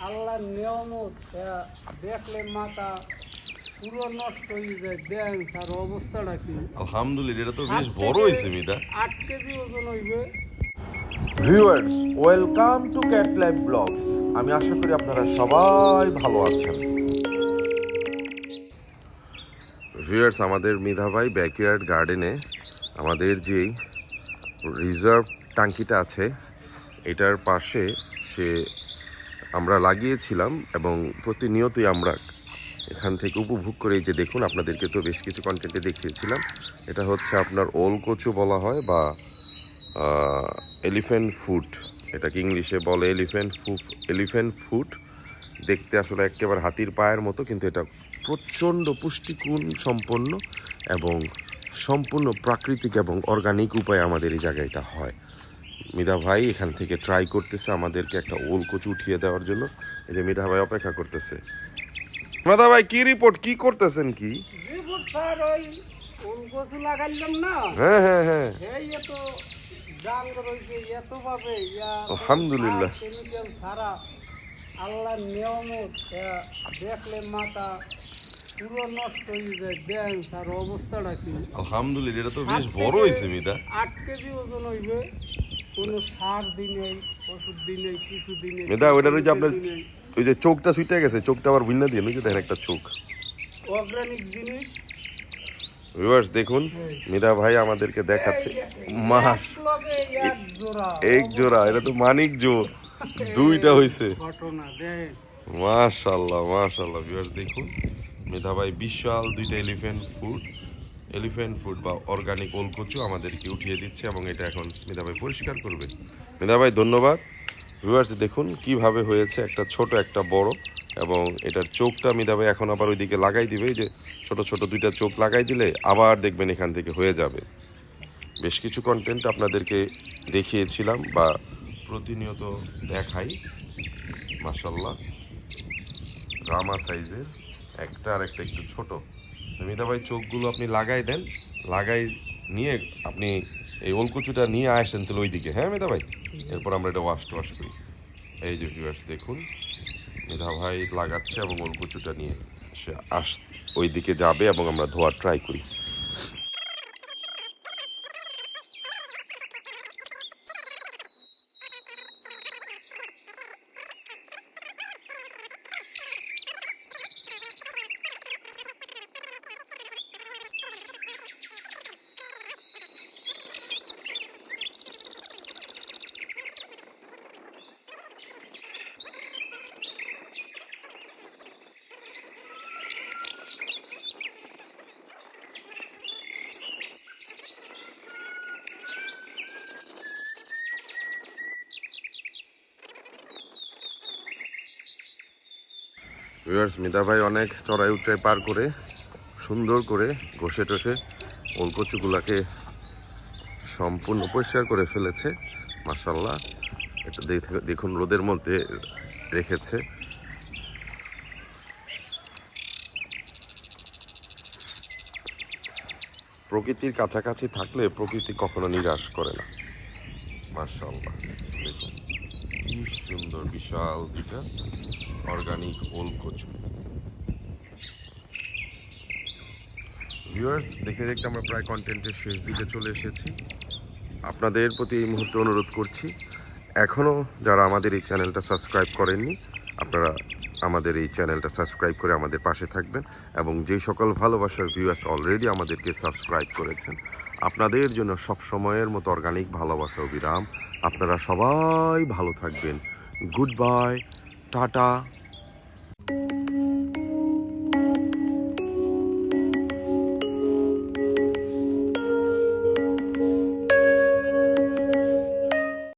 আল্লাহর নিয়ামত দেখলে মাথা পুরো নষ্ট হয়ে যায়। দেন স্যার অবস্থাটা কি? আলহামদুলিল্লাহ, এটা তো বেশ বড় হয়েছে মিদা। 8 কেজি ওজন হইবে। Viewers, welcome to cat life blogs. আমি আশা করি আপনারা সবাই ভালো আছেন। ভিউয়ার্স, আমাদের মিধা ভাই ব্যাকইয়ার্ড গার্ডেনে আমাদের যেই রিজার্ভ ট্যাঙ্কিটা আছে এটার পাশে আমরা লাগিয়েছিলাম এবং প্রতিনিয়তই আমরা এখান থেকে উপভোগ করে, এই যে দেখুন, আপনাদেরকে তো বেশ কিছু কন্টেন্টে দেখিয়েছিলাম। এটা হচ্ছে আপনার ওল কচু বলা হয় বা এলিফ্যান্ট ফুড, এটাকে ইংলিশে বলে এলিফ্যান্ট ফুড। দেখতে আসলে একেবারে হাতির পায়ের মতো, কিন্তু এটা প্রচণ্ড পুষ্টিগুণ সম্পন্ন এবং সম্পূর্ণ প্রাকৃতিক এবং অর্গানিক উপায়ে আমাদের এই জায়গাটা হয়। মিধা ভাই এখান থেকে ট্রাই করতেছে আমাদেরকে একটা ওল কচু উঠিয়ে দেওয়ার জন্য। এই যে মিধা ভাই অপেক্ষা করতেছে। মিধা ভাই, কি রিপোর্ট, কি করতেছেন? কি রিপোর্ট স্যার ওই কচু লাগাইলাম না। হ্যাঁ হ্যাঁ হ্যাঁ, এই এত দাম রয়েছে এত ভাবে আলহামদুলিল্লাহ। কেমিক্যাল ছাড়া আল্লাহর নিয়ামত দেখলে মাথা পুরো নষ্ট হয়ে যায়। দেন স্যার অবস্থাটা কি? আলহামদুলিল্লাহ, এটা তো বেশ বড় হয়েছে মিধা। 8 কেজি ওজন হইবে। কোনো সার দিনে ওষুধ দিনে কিছু দিনে মিধা, ওইটার ওই যে আপনার ওই যে চোখটা ছুটে গেছে, চোখটা আবার ভিন্ন দিয়ে, ওই যে দেখেন একটা চোখ। অর্গানিক জিনিস। ভিউয়ার্স দেখুন, মিধা ভাই আমাদেরকে দেখাচ্ছে মাস এক জোড়া, এটা তো মানিক জোর, দুইটা হয়েছে। ঘটনা দেখ। মাশাআল্লাহ মাশাআল্লাহ। ভিউয়ার্স দেখুন, মিধা ভাই বিশাল দুইটা এলিফ্যান্ট ফুড বা অর্গানিক ওল কচু আমাদেরকে উঠিয়ে দিচ্ছে এবং এটা এখন মিধা ভাই পরিষ্কার করবে। মিধা ভাই ধন্যবাদ। ভিউয়ার্স দেখুন কিভাবে হয়েছে, একটা ছোট একটা বড়, এবং এটার চোখটা মিধা ভাই এখন আবার ওইদিকে লাগাই দিবে। এই যে ছোট ছোট দুইটা চোখ লাগাই দিলে আবার দেখবেন এখান থেকে হয়ে যাবে। বেশ কিছু কন্টেন্ট আপনাদেরকে দেখিয়েছিলাম বা প্রতিনিয়ত দেখাই। মাশাআল্লাহ, রামা সাইজের একটা আর একটা একটু ছোট। মিধা ভাই চোখগুলো আপনি লাগাই দেন, লাগাই নিয়ে আপনি এই ওলকচুটা নিয়ে আসেন তাহলে ওইদিকে। হ্যাঁ মিধা ভাই, এরপর আমরা এটা ওয়াশ করি। এই যে ভিউয়ার্স দেখুন, মিধা ভাই লাগাচ্ছে এবং ওলকচুটা নিয়ে সে ওইদিকে যাবে এবং আমরা ধোয়ার ট্রাই করি। ভিউয়ার্স, মিধা ভাই অনেক চড়াই উতরাই পার করে সুন্দর করে ঘষে টষে ওলকচুগুলাকে সম্পূর্ণ পরিষ্কার করে ফেলেছে। মাশাআল্লাহ, এটা দেখুন রোদের মধ্যে রেখেছে। প্রকৃতির কাছাকাছি থাকলে প্রকৃতি কখনো নিরাশ করে না। মাশাআল্লাহ দেখুন কি সুন্দর বিশাল দুইটা অর্গানিক ওল কচু। ভিউয়ার্স দেখতে দেখতে আমরা প্রায় কন্টেন্টের শেষ দিকে চলে এসেছি। আপনাদের প্রতি এই মুহূর্তে অনুরোধ করছি, এখনও যারা আমাদের এই চ্যানেলটা সাবস্ক্রাইব করেননি, আপনারা আমাদের এই চ্যানেলটা সাবস্ক্রাইব করে আমাদের পাশে থাকবেন। এবং যেই সকল ভালোবাসার ভিউয়ার্স অলরেডি আমাদেরকে সাবস্ক্রাইব করেছেন, আপনাদের জন্য সব সময়ের মতো অর্গানিক ভালোবাসা অবিরাম। আপনারা সবাই ভালো থাকবেন। Good bye, tata.